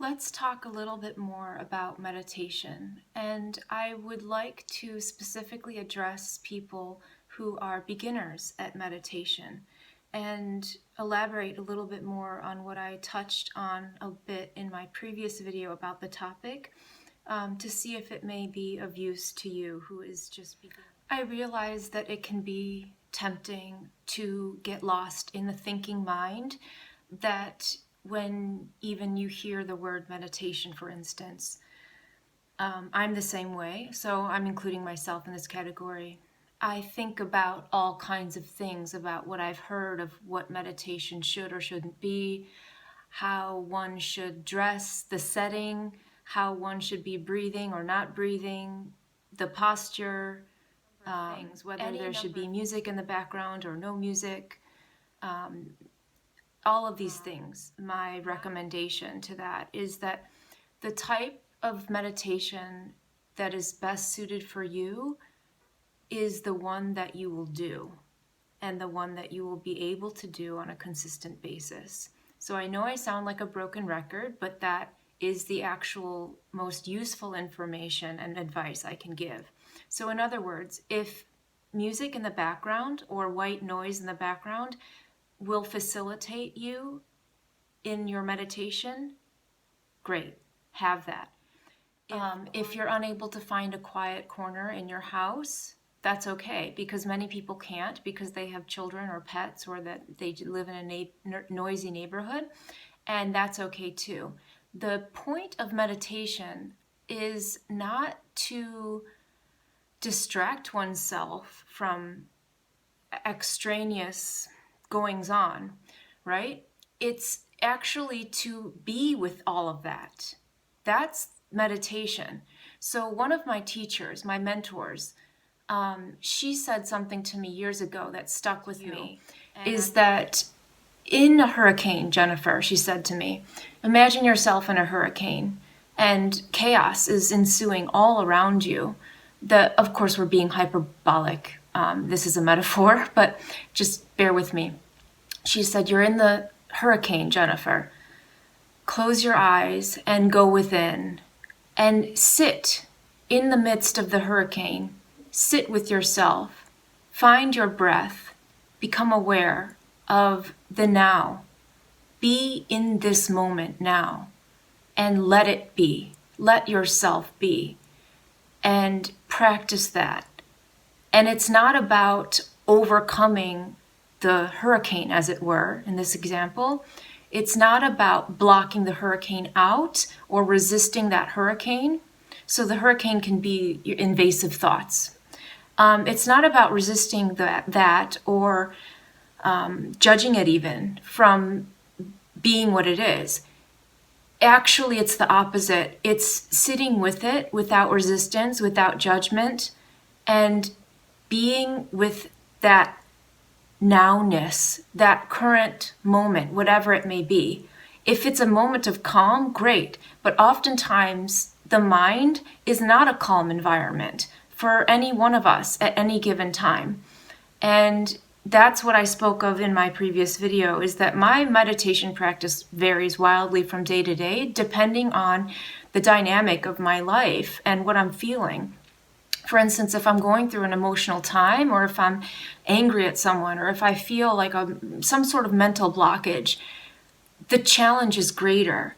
let's talk a little bit more about meditation. And I would like to specifically address people who are beginners at meditation and elaborate a little bit more on what I touched on a bit in my previous video about the topic, to see if it may be of use to you who is just beginning. I realize that it can be tempting to get lost in the thinking mind, that when even you hear the word meditation, for instance, I'm the same way, so I'm including myself in this category. I think about all kinds of things about what I've heard of what meditation should or shouldn't be, how one should dress, the setting, how one should be breathing or not breathing, the posture, things, whether there should be music in the background or no music. All of these things. My recommendation to that is that the type of meditation that is best suited for you is the one that you will do, and the one that you will be able to do on a consistent basis. So I know I sound like a broken record, but that is the actual most useful information and advice I can give. So in other words, if music in the background or white noise in the background will facilitate you in your meditation, great, have that. If you're unable to find a quiet corner in your house, that's okay, because many people can't because they have children or pets, or that they live in a noisy neighborhood, and that's okay too. The point of meditation is not to distract oneself from extraneous goings on, right? It's actually to be with all of that. That's meditation. So one of my teachers, my mentors, she said something to me years ago that stuck with me, is that in a hurricane, Jennifer, she said to me, imagine yourself in a hurricane and chaos is ensuing all around you. Of course, we're being hyperbolic. This is a metaphor, but just bear with me. She said, you're in the hurricane, Jennifer. Close your eyes and go within and sit in the midst of the hurricane. Sit with yourself. Find your breath. Become aware of the now. Be in this moment now and let it be. Let yourself be. And practice that. And it's not about overcoming the hurricane, as it were, in this example. It's not about blocking the hurricane out or resisting that hurricane. So the hurricane can be your invasive thoughts. It's not about resisting that or judging it even from being what it is. Actually, it's the opposite. It's sitting with it without resistance, without judgment, and being with that nowness, that current moment, whatever it may be. If it's a moment of calm, great. But oftentimes, the mind is not a calm environment for any one of us at any given time. And that's what I spoke of in my previous video, is that my meditation practice varies wildly from day to day, depending on the dynamic of my life and what I'm feeling. For instance, if I'm going through an emotional time, or if I'm angry at someone, or if I feel like some sort of mental blockage, the challenge is greater.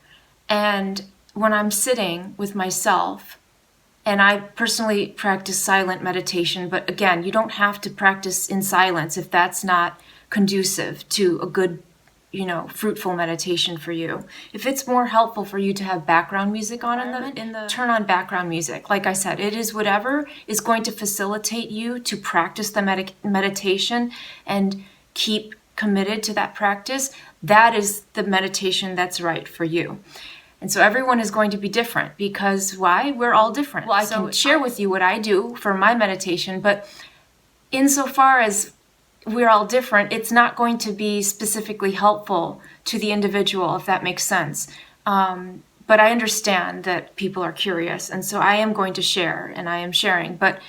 And when I'm sitting with myself, and I personally practice silent meditation, but again, you don't have to practice in silence if that's not conducive to a good, fruitful meditation for you. If it's more helpful for you to have background music on turn on background music. Like I said, it is whatever is going to facilitate you to practice the meditation and keep committed to that practice. That is the meditation that's right for you. And so everyone is going to be different, because why? We're all different. Well, I can share with you what I do for my meditation, but insofar as we're all different, it's not going to be specifically helpful to the individual, if that makes sense. But I understand that people are curious, and so I am going to share, and I am sharing. But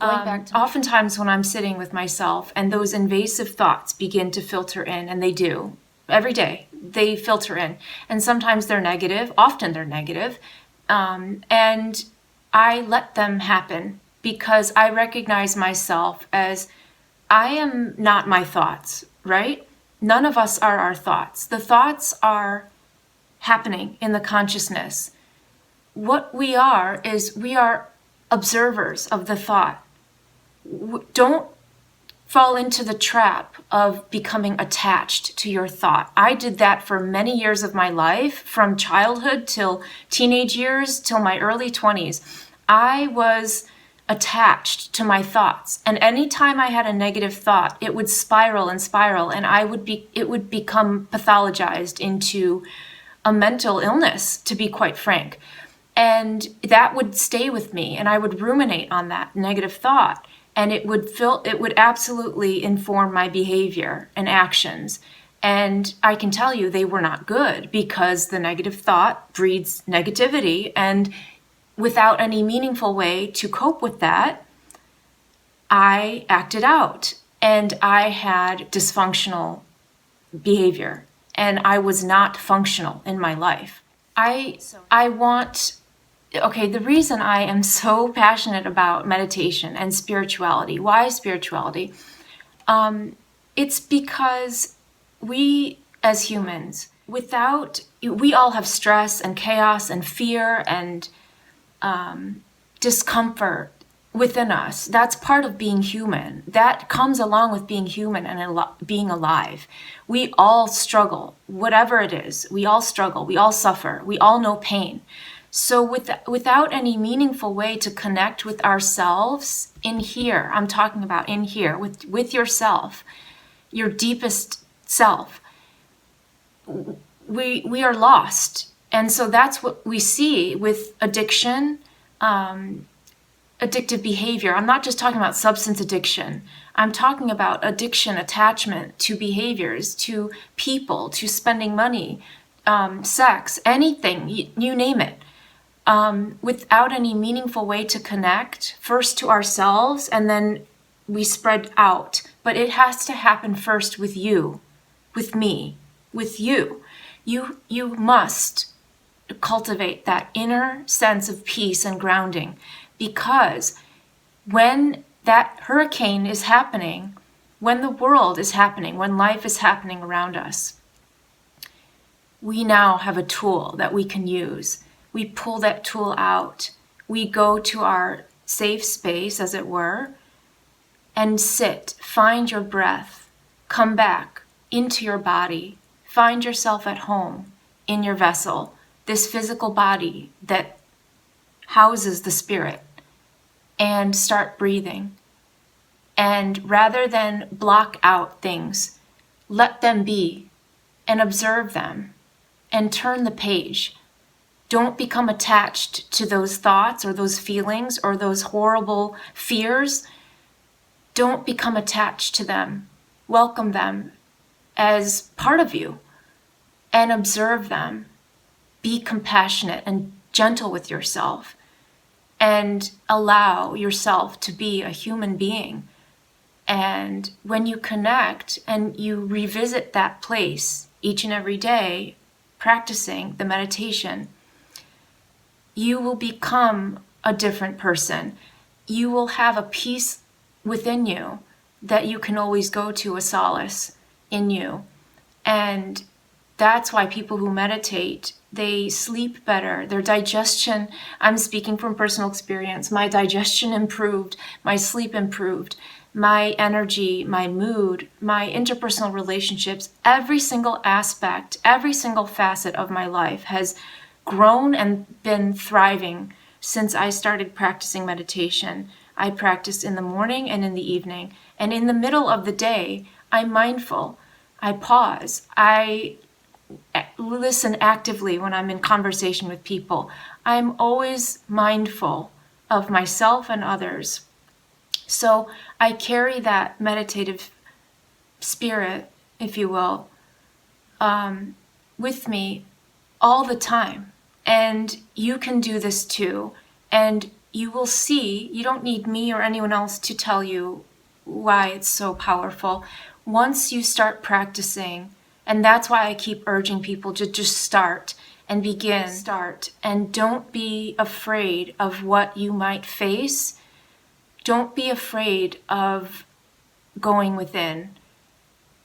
oftentimes when I'm sitting with myself and those invasive thoughts begin to filter in, and they do every day, they filter in. And sometimes they're negative, often they're negative. And I let them happen because I recognize myself as I am not my thoughts, right? None of us are our thoughts. The thoughts are happening in the consciousness. What we are is we are observers of the thought. Don't fall into the trap of becoming attached to your thought. I did that for many years of my life, from childhood till teenage years till my early 20s. I was attached to my thoughts, and anytime I had a negative thought, it would spiral and spiral, and it would become pathologized into a mental illness, to be quite frank. And that would stay with me, and I would ruminate on that negative thought, and it would absolutely inform my behavior and actions. And I can tell you they were not good, because the negative thought breeds negativity, and without any meaningful way to cope with that, I acted out, and I had dysfunctional behavior, and I was not functional in my life. The reason I am so passionate about meditation and spirituality, why spirituality? It's because we as humans, we all have stress and chaos and fear and discomfort within us. That's part of being human. That comes along with being human and being alive. We all struggle, whatever it is. We all struggle. We all suffer. We all know pain. So without any meaningful way to connect with ourselves in here, I'm talking about in here, with yourself, your deepest self, we are lost. And so that's what we see with addiction, addictive behavior. I'm not just talking about substance addiction. I'm talking about addiction, attachment to behaviors, to people, to spending money, sex, anything, you name it. Without any meaningful way to connect, first to ourselves, and then we spread out. But it has to happen first with you, with me, with you. You must cultivate that inner sense of peace and grounding, because when that hurricane is happening, when the world is happening, when life is happening around us, we now have a tool that we can use. We pull that tool out. We go to our safe space, as it were, and sit. Find your breath. Come back into your body. Find yourself at home in your vessel, this physical body that houses the spirit, and start breathing. And rather than block out things, let them be and observe them and turn the page. Don't become attached to those thoughts or those feelings or those horrible fears. Don't become attached to them. Welcome them as part of you and observe them. Be compassionate and gentle with yourself, and allow yourself to be a human being. And when you connect and you revisit that place each and every day, practicing the meditation, you will become a different person. You will have a peace within you that you can always go to, a solace in you. And that's why people who meditate, they sleep better. Their digestion, I'm speaking from personal experience, my digestion improved, my sleep improved, my energy, my mood, my interpersonal relationships, every single aspect, every single facet of my life has grown and been thriving since I started practicing meditation. I practice in the morning and in the evening. And in the middle of the day, I'm mindful. I pause. I listen actively when I'm in conversation with people. I'm always mindful of myself and others. So I carry that meditative spirit, if you will, with me all the time. And you can do this too. And you will see, you don't need me or anyone else to tell you why it's so powerful. Once you start practicing, And that's why I keep urging people to just start and begin. Start. And don't be afraid of what you might face. Don't be afraid of going within.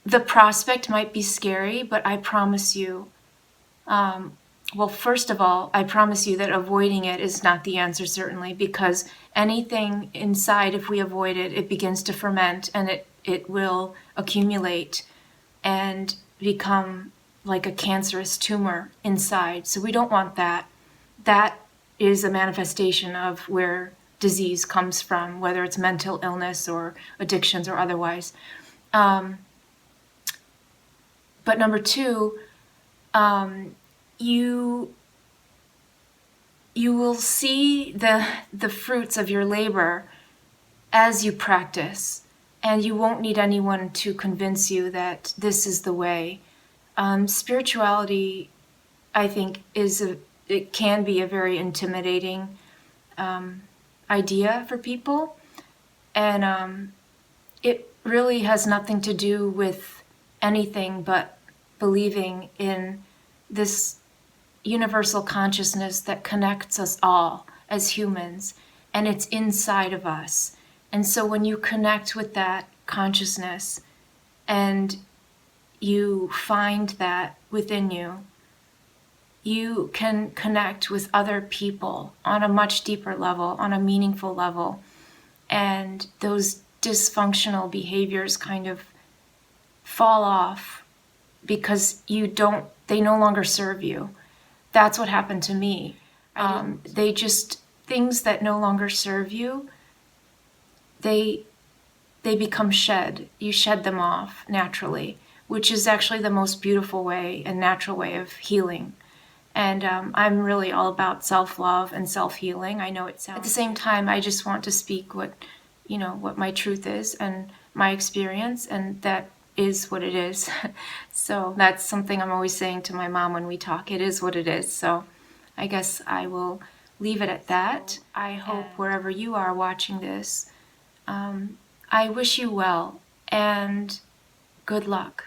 The prospect might be scary, but I promise you, well, first of all, I promise you that avoiding it is not the answer, certainly, because anything inside, if we avoid it, it begins to ferment and it will accumulate and become like a cancerous tumor inside. So we don't want that. That is a manifestation of where disease comes from, whether it's mental illness or addictions or otherwise. But number two, you will see the fruits of your labor as you practice, and you won't need anyone to convince you that this is the way. Spirituality, I think, it can be a very intimidating idea for people, and it really has nothing to do with anything but believing in this universal consciousness that connects us all as humans, and it's inside of us. And so when you connect with that consciousness and you find that within you, you can connect with other people on a much deeper level, on a meaningful level, and those dysfunctional behaviors kind of fall off because they no longer serve you. That's what happened to me. Things that no longer serve you, they become shed. You shed them off naturally, which is actually the most beautiful way and natural way of healing. And I'm really all about self-love and self-healing. I know it sounds... At the same time, I just want to speak what my truth is and my experience, and that is what it is. So that's something I'm always saying to my mom when we talk. It is what it is. So I guess I will leave it at that. I hope wherever you are watching this, I wish you well and good luck.